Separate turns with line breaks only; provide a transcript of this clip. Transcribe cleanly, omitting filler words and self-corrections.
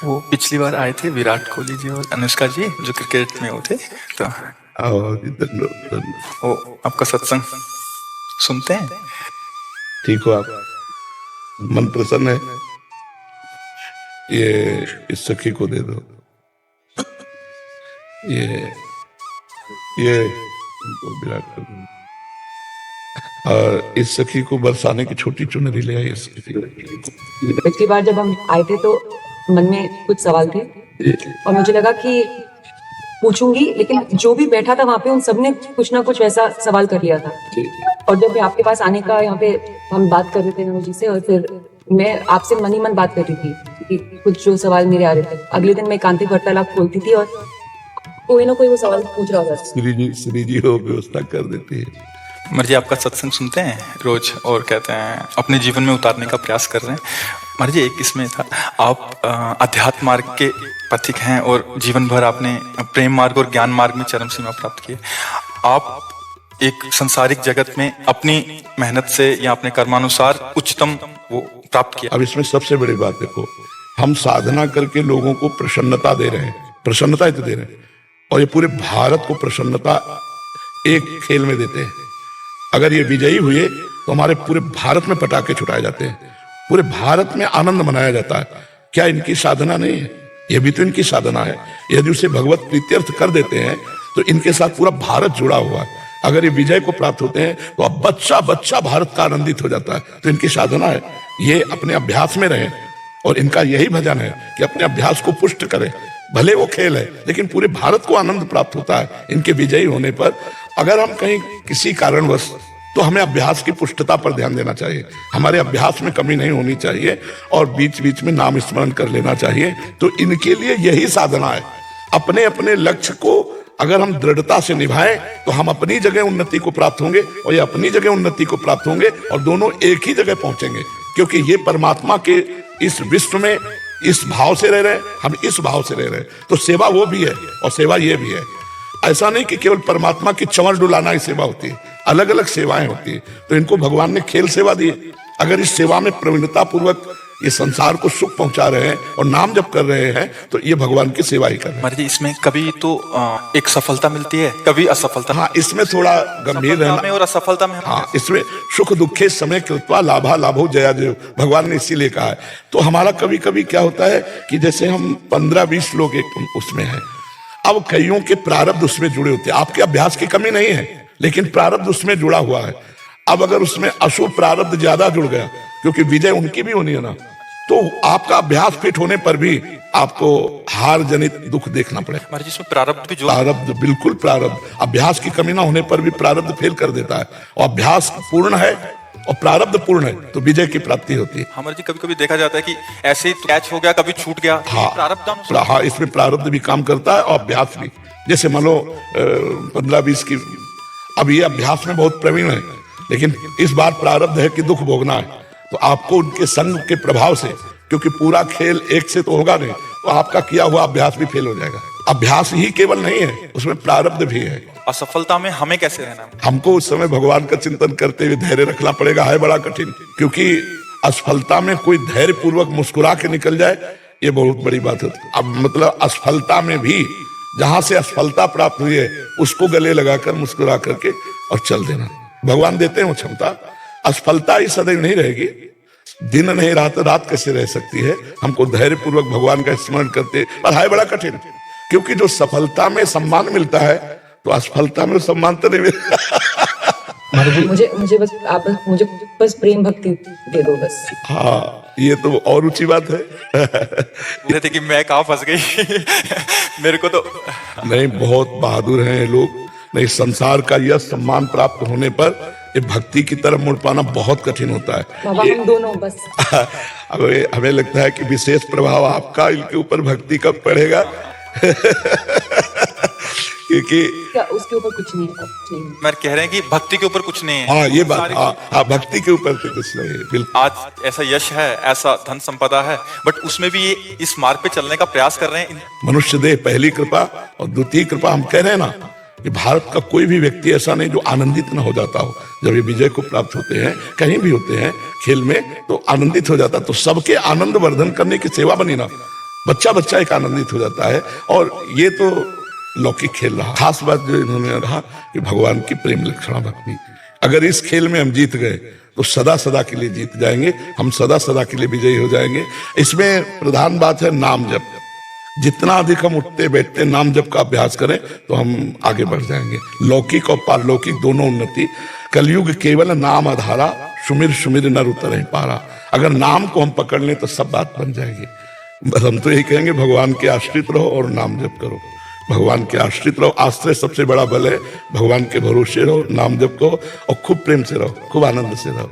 वो पिछली बार आए थे विराट कोहली जी और अनुष्का जी जो क्रिकेट में वो थे, तो
आओ जी, धन्यवाद।
वो आपका सत्संग सुनते हैं।
ठीक हो आप? मन प्रसन्न है? ये इस सखी को दे दो। ये इनको विराट कर दो। और इस सखी को बरसाने की छोटी चुनरी ले आई।
पिछली बार जब हम आए थे तो मन में कुछ सवाल थे और मुझे लगा कि पूछूंगी, लेकिन जो भी बैठा था वहाँ पे उन सबने कुछ ना कुछ वैसा सवाल कर लिया था। और जब आपके पास आने का यहाँ पे हम बात कर रहे थे नमो जी से, और फिर मैं आपसे मन ही मन बात कर रही थी कि कुछ जो सवाल मेरे आ रहे थे। अगले दिन मैं कांतिक वार्तालाप खोलती थी और कोई ना कोई वो सवाल पूछ रहा था।
श्री जी हो व्यवस्था कर देती है।
मर जी आपका सत्संग सुनते हैं रोज और कहते हैं अपने जीवन में उतारने का प्रयास कर रहे हैं। मर जी एक इसमें था, आप अध्यात्म मार्ग के पथिक हैं और जीवन भर आपने प्रेम मार्ग और ज्ञान मार्ग में चरम सीमा प्राप्त की। आप एक संसारिक जगत में अपनी मेहनत से या अपने कर्मानुसार उच्चतम वो प्राप्त किया।
अब इसमें सबसे बड़ी बात देखो, हम साधना करके लोगों को प्रसन्नता दे रहे हैं, प्रसन्नता ही तो दे रहे हैं, और ये पूरे भारत को प्रसन्नता एक खेल में देते हैं। अगर ये विजयी हुए तो हमारे पूरे भारत में पटाखे छुटाए जाते हैं, पूरे भारत में आनंद मनाया जाता है। क्या इनकी साधना नहीं है? ये भी तो इनकी साधना है। यदि उसे भगवत प्रीत्यर्थ कर देते हैं तो इनके साथ पूरा भारत जुड़ा हुआ है। अगर ये विजय को प्राप्त होते हैं तो अब बच्चा बच्चा भारत का आनंदित हो जाता है। तो इनकी साधना है, ये अपने अभ्यास में रहें, और इनका यही भजन है कि अपने अभ्यास को पुष्ट करें। भले वो खेल है लेकिन पूरे भारत को आनंद प्राप्त होता है इनके विजयी होने पर। अगर हम कहीं किसी कारणवश, तो हमें अभ्यास की पुष्टता पर ध्यान देना चाहिए। हमारे अभ्यास में कमी नहीं होनी चाहिए और बीच बीच में नाम स्मरण कर लेना चाहिए। तो इनके लिए यही साधना है। अपने अपने लक्ष्य को अगर हम दृढ़ता से निभाएं तो हम अपनी जगह उन्नति को प्राप्त होंगे और ये अपनी जगह उन्नति को प्राप्त होंगे, और दोनों एक ही जगह पहुंचेंगे। क्योंकि ये परमात्मा के इस विश्व में इस भाव से रह रहे हैं, हम इस भाव से रह रहे हैं। तो सेवा वो भी है और सेवा ये भी है। ऐसा नहीं कि केवल परमात्मा की चंवर डुलाना ही सेवा होती है, अलग अलग सेवाएं होती है। तो इनको भगवान ने खेल सेवा दी। अगर इस सेवा में प्रवीणता पूर्वक ये संसार को सुख पहुंचा रहे हैं और नाम जप कर रहे हैं तो ये भगवान की सेवा ही कर रहे हैं।
मर जी इसमें कभी तो एक सफलता मिलती है, कभी असफलता।
हाँ, इसमें थोड़ा गंभीर रहना
और असफलता में।
हाँ, इसमें सुख दुखे समय कृत्वा लाभा लाभो जया जय, भगवान ने इसीलिए कहा है। तो हमारा कभी कभी क्या होता है कि जैसे हम 15-20 लोग एक उसमें हैं, अब कईयों के प्रारब्ध उसमें जुड़े होते हैं। आपके अभ्यास की कमी नहीं है लेकिन प्रारब्ध उसमें जुड़ा हुआ है। अब अगर उसमें अशुभ प्रारब्ध ज्यादा जुड़ गया, क्योंकि विजय उनकी भी होनी है ना, तो आपका अभ्यास फिट होने पर भी आपको हार जनित दुख देखना पड़ेगा।
हमारे जिसमें प्रारब्ध भी जो
प्रारब्ध, बिल्कुल प्रारब्ध, अभ्यास की कमी ना होने पर भी प्रारब्ध फेल कर देता है। और अभ्यास पूर्ण है और प्रारब्ध पूर्ण है तो विजय की प्राप्ति होती है।
हमारे जी कभी कभी देखा जाता है कि ऐसे ही कैच हो गया, कभी छूट गया।
हाँ, इसमें प्रारब्ध भी काम करता है और अभ्यास भी। जैसे मान लो 15-20 की, अब ये अभ्यास में बहुत प्रवीण है लेकिन इस बार प्रारब्ध है कि दुख भोगना है, तो आपको उनके संग के प्रभाव से, क्योंकि पूरा खेल एक से तो होगा नहीं, तो आपका किया हुआ अभ्यास भी फेल हो जाएगा। अभ्यास ही केवल नहीं है, उसमें प्रारब्ध भी है।
असफलता में हमें कैसे रहना?
हमको उस समय भगवान का चिंतन करते हुए धैर्य रखना पड़ेगा। है बड़ा कठिन, क्योंकि असफलता में कोई धैर्य पूर्वक मुस्कुरा के निकल जाए, ये बहुत बड़ी बात होती है। अब मतलब असफलता में भी जहां से असफलता प्राप्त हुई है उसको गले लगाकर मुस्कुरा करके और चल देना। भगवान देते हैं वो क्षमता। असफलता ही सदैव नहीं रहेगी, दिन नहीं रात, रात कैसे रह सकती है। हमको धैर्य पूर्वक भगवान का स्मरण करते, पर है बड़ा कठिन, क्योंकि जो सफलता में सम्मान मिलता है तो असफलता में सम्मान तो नहीं मिलता।
मुझे बस आप मुझे बस प्रेम भक्ति दे दो बस।
हाँ, ये तो और ऊंची बात है।
थे कि मैं कहाँ फंस गई। मेरे को तो
नहीं, बहुत बहादुर हैं ये लोग। नहीं, संसार का यह सम्मान प्राप्त होने पर ये भक्ति की तरफ मुड़ पाना बहुत कठिन होता है।
बाबा हम दोनों बस
हमें लगता है कि विशेष प्रभाव आपका इनके ऊपर भक्ति का पड़ेगा। क्योंकि
उसके ऊपर कुछ नहीं है।
मैं कह रहे हैं कि भक्ति के ऊपर कुछ नहीं है।
हाँ, ये बात, हाँ, भक्ति के ऊपर तो कुछ नहीं है, बिल्कुल।
आज ऐसा यश है, ऐसा धन संपदा है, बट उसमें भी ये इस मार्ग पे चलने का प्रयास कर रहे हैं।
मनुष्य देह पहली कृपा और द्वितीय कृपा। हम कह रहे हैं ना कि भारत का कोई भी व्यक्ति ऐसा नहीं जो आनंदित न हो जाता हो जब ये विजय को प्राप्त होते हैं। कहीं भी होते हैं खेल में तो आनंदित हो जाता। तो सबके आनंद वर्धन करने की सेवा बनी ना, बच्चा बच्चा एक आनंदित हो जाता है। और ये तो लौकिक खेल रहा। खास बात जो इन्होंने कहा कि भगवान की प्रेम लक्षणा भक्ति, अगर इस खेल में हम जीत गए तो सदा सदा के लिए जीत जाएंगे, हम सदा सदा के लिए विजयी हो जाएंगे। इसमें प्रधान बात है नाम जप। जितना अधिक हम उठते बैठते नाम जप का अभ्यास करें तो हम आगे बढ़ जाएंगे। लौकिक और पारलौकिक दोनों उन्नति। कलयुग केवल नाम आधारा, सुमिर सुमिर नर उतरे पारा। अगर नाम को हम पकड़ लें तो सब बात बन जाएगी। बस हम तो यही कहेंगे, भगवान के आश्रित रहो और नाम जप करो। भगवान के आश्रित रहो, आश्रय सबसे बड़ा बल है। भगवान के भरोसे रहो, नाम जप करो और खूब प्रेम से रहो, खूब आनंद से रहो।